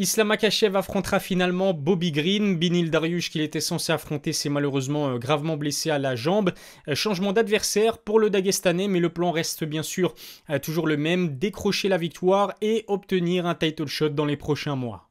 Islam Makhachev affrontera finalement Bobby Green. Beneil Dariush qu'il était censé affronter s'est malheureusement gravement blessé à la jambe. Changement d'adversaire pour le Dagestanais, mais le plan reste bien sûr toujours le même, décrocher la victoire et obtenir un title shot dans les prochains mois.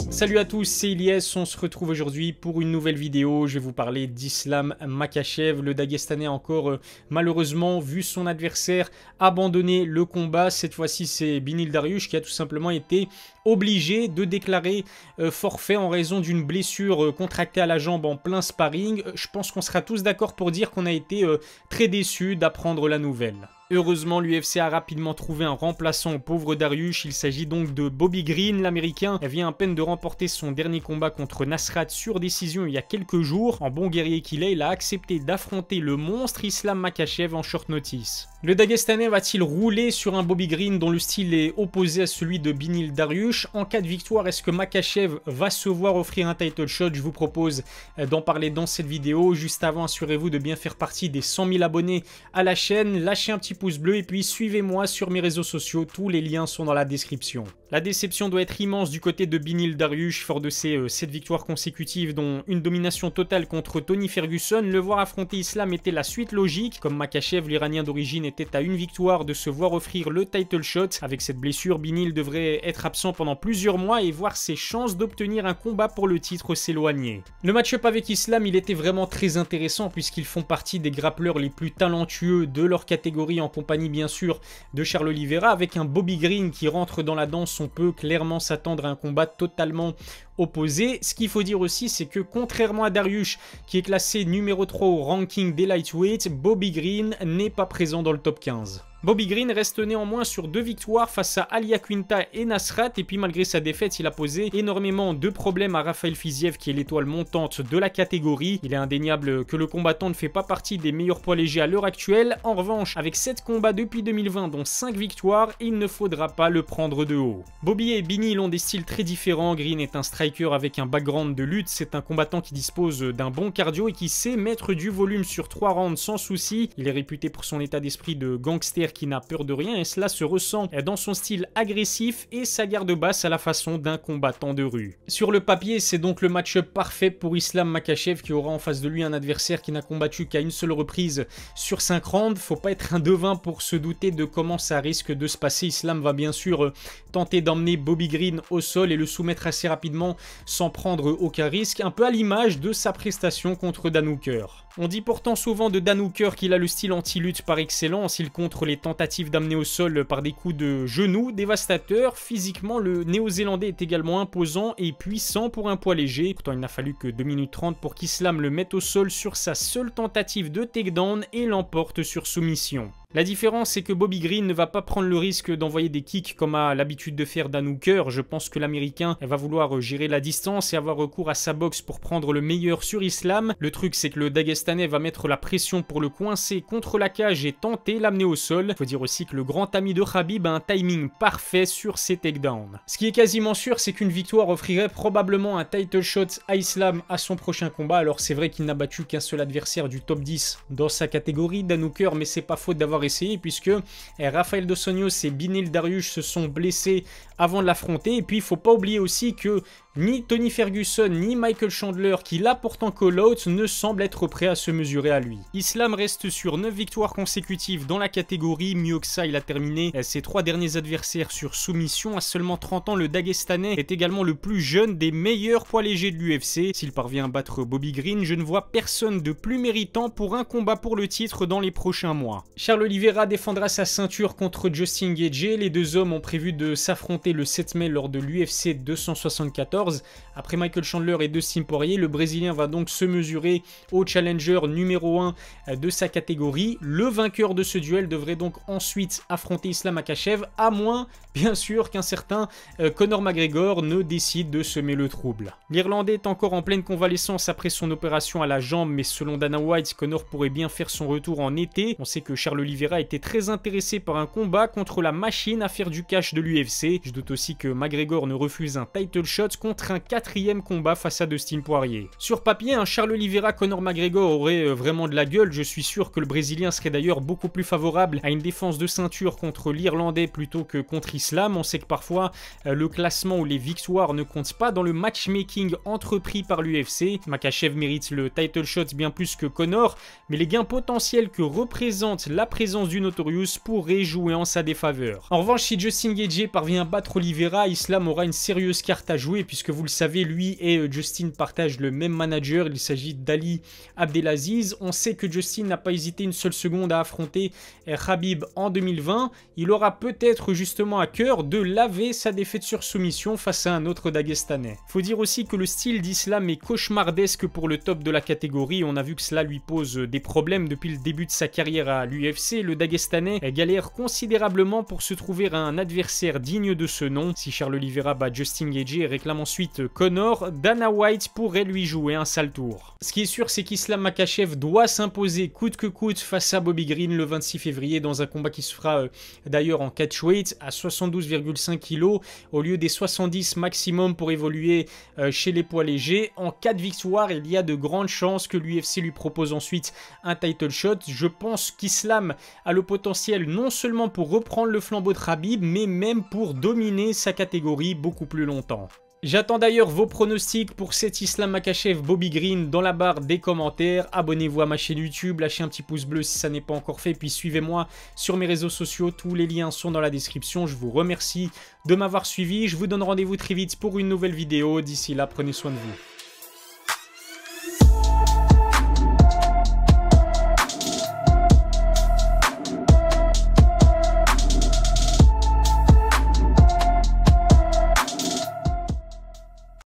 Salut à tous, c'est Ilyes, on se retrouve aujourd'hui pour une nouvelle vidéo. Je vais vous parler d'Islam Makhachev. Le Dagestanais a encore malheureusement vu son adversaire abandonner le combat. Cette fois-ci, c'est Beneil Dariush qui a tout simplement été obligé de déclarer forfait en raison d'une blessure contractée à la jambe en plein sparring. Je pense qu'on sera tous d'accord pour dire qu'on a été très déçus d'apprendre la nouvelle. Heureusement, l'UFC a rapidement trouvé un remplaçant au pauvre Dariush. Il s'agit donc de Bobby Green. L'Américain vient à peine de remporter son dernier combat contre Nasrat sur décision il y a quelques jours. En bon guerrier qu'il est, il a accepté d'affronter le monstre Islam Makhachev en short notice. Le Dagestanais va-t-il rouler sur un Bobby Green dont le style est opposé à celui de Beneil Dariush? En cas de victoire, est-ce que Makhachev va se voir offrir un title shot? Je vous propose d'en parler dans cette vidéo. Juste avant, assurez-vous de bien faire partie des 100 000 abonnés à la chaîne. Lâchez un petit pouce bleu et puis suivez-moi sur mes réseaux sociaux. Tous les liens sont dans la description. La déception doit être immense du côté de Beneil Dariush, fort de ses 7 victoires consécutives dont une domination totale contre Tony Ferguson. Le voir affronter Islam était la suite logique. Comme Makhachev, l'Iranien d'origine, était à une victoire de se voir offrir le title shot. Avec cette blessure, Beneil devrait être absent pendant plusieurs mois et voir ses chances d'obtenir un combat pour le titre s'éloigner. Le match-up avec Islam, il était vraiment très intéressant puisqu'ils font partie des grappleurs les plus talentueux de leur catégorie en compagnie bien sûr de Charles Oliveira. Avec un Bobby Green qui rentre dans la danse, on peut clairement s'attendre à un combat totalement opposé. Ce qu'il faut dire aussi, c'est que contrairement à Dariush qui est classé numéro 3 au ranking des lightweights, Bobby Green n'est pas présent dans le top 15. Bobby Green reste néanmoins sur 2 victoires face à Al Iaquinta et Nasrat, et puis malgré sa défaite, il a posé énormément de problèmes à Rafael Fiziev qui est l'étoile montante de la catégorie. Il est indéniable que le combattant ne fait pas partie des meilleurs poids légers à l'heure actuelle. En revanche, avec 7 combats depuis 2020 dont 5 victoires, il ne faudra pas le prendre de haut. Bobby et Beneil ont des styles très différents. Green est un striker avec un background de lutte, c'est un combattant qui dispose d'un bon cardio et qui sait mettre du volume sur 3 rounds sans souci. Il est réputé pour son état d'esprit de gangster qui n'a peur de rien et cela se ressent dans son style agressif et sa garde basse à la façon d'un combattant de rue. Sur le papier, c'est donc le match-up parfait pour Islam Makhachev qui aura en face de lui un adversaire qui n'a combattu qu'à une seule reprise sur 5 rounds. Faut pas être un devin pour se douter de comment ça risque de se passer. Islam va bien sûr tenter d'emmener Bobby Green au sol et le soumettre assez rapidement sans prendre aucun risque, un peu à l'image de sa prestation contre Dan Hooker. On dit pourtant souvent de Dan Hooker qu'il a le style anti-lutte par excellence. Il contre les tentatives d'amener au sol par des coups de genoux dévastateurs. Physiquement, le néo-zélandais est également imposant et puissant pour un poids léger. Pourtant, il n'a fallu que 2 minutes 30 pour qu'Islam le mette au sol sur sa seule tentative de takedown et l'emporte sur soumission. La différence, c'est que Bobby Green ne va pas prendre le risque d'envoyer des kicks comme a l'habitude de faire Dan Hooker. Je pense que l'Américain va vouloir gérer la distance et avoir recours à sa boxe pour prendre le meilleur sur Islam. Le truc, c'est que le Dagestanais va mettre la pression pour le coincer contre la cage et tenter l'amener au sol. Faut dire aussi que le grand ami de Khabib a un timing parfait sur ses takedowns. Ce qui est quasiment sûr, c'est qu'une victoire offrirait probablement un title shot à Islam à son prochain combat. Alors c'est vrai qu'il n'a battu qu'un seul adversaire du top 10 dans sa catégorie, Dan Hooker, mais c'est pas faute d'avoir essayé puisque Rafael Dos Anjos et Beneil Dariush se sont blessés avant de l'affronter. Et puis il faut pas oublier aussi que ni Tony Ferguson ni Michael Chandler, qui l'a pourtant call-out, ne semblent être prêts à se mesurer à lui. Islam reste sur 9 victoires consécutives dans la catégorie. Mieux que ça, il a terminé ses 3 derniers adversaires sur soumission. À seulement 30 ans, le Dagestanais est également le plus jeune des meilleurs poids légers de l'UFC. S'il parvient à battre Bobby Green, je ne vois personne de plus méritant pour un combat pour le titre dans les prochains mois. Charles Oliveira défendra sa ceinture contre Justin Gaethje. Les deux hommes ont prévu de s'affronter le 7 mai lors de l'UFC 274. Après Michael Chandler et Dustin Poirier, le Brésilien va donc se mesurer au challenger numéro 1 de sa catégorie. Le vainqueur de ce duel devrait donc ensuite affronter Islam Makhachev, à moins, bien sûr, qu'un certain Conor McGregor ne décide de semer le trouble. L'Irlandais est encore en pleine convalescence après son opération à la jambe, mais selon Dana White, Conor pourrait bien faire son retour en été. On sait que Charles Oliveira Oliveira était très intéressé par un combat contre la machine à faire du cash de l'UFC. Je doute aussi que McGregor ne refuse un title shot contre un 4e combat face à Dustin Poirier. Sur papier, un Charles Oliveira Conor McGregor aurait vraiment de la gueule. Je suis sûr que le Brésilien serait d'ailleurs beaucoup plus favorable à une défense de ceinture contre l'Irlandais plutôt que contre Islam. On sait que parfois le classement ou les victoires ne comptent pas dans le matchmaking entrepris par l'UFC. Makhachev mérite le title shot bien plus que Conor, mais les gains potentiels que représente la présence du Notorious pourraient jouer en sa défaveur. En revanche, si Justin Gaethje parvient à battre Oliveira, Islam aura une sérieuse carte à jouer puisque vous le savez, lui et Justin partagent le même manager. Il s'agit d'Ali Abdelaziz. On sait que Justin n'a pas hésité une seule seconde à affronter Khabib en 2020. Il aura peut-être justement à cœur de laver sa défaite sur soumission face à un autre Dagestanais. Faut dire aussi que le style d'Islam est cauchemardesque pour le top de la catégorie. On a vu que cela lui pose des problèmes depuis le début de sa carrière à l'UFC. Le Dagestanais galère considérablement pour se trouver un adversaire digne de ce nom. Si Charles Oliveira bat Justin Gaethje et réclame ensuite Conor, Dana White pourrait lui jouer un sale tour. Ce qui est sûr, c'est qu'Islam Makhachev doit s'imposer coûte que coûte face à Bobby Green le 26 février dans un combat qui se fera d'ailleurs en catchweight à 72,5 kg au lieu des 70 maximum pour évoluer chez les poids légers. En cas de victoire, il y a de grandes chances que l'UFC lui propose ensuite un title shot. Je pense qu'Islam a le potentiel non seulement pour reprendre le flambeau de Khabib, mais même pour dominer sa catégorie beaucoup plus longtemps. J'attends d'ailleurs vos pronostics pour cet Islam Makhachev Bobby Green dans la barre des commentaires. Abonnez-vous à ma chaîne YouTube, lâchez un petit pouce bleu si ça n'est pas encore fait, puis suivez-moi sur mes réseaux sociaux, tous les liens sont dans la description. Je vous remercie de m'avoir suivi, je vous donne rendez-vous très vite pour une nouvelle vidéo. D'ici là, prenez soin de vous.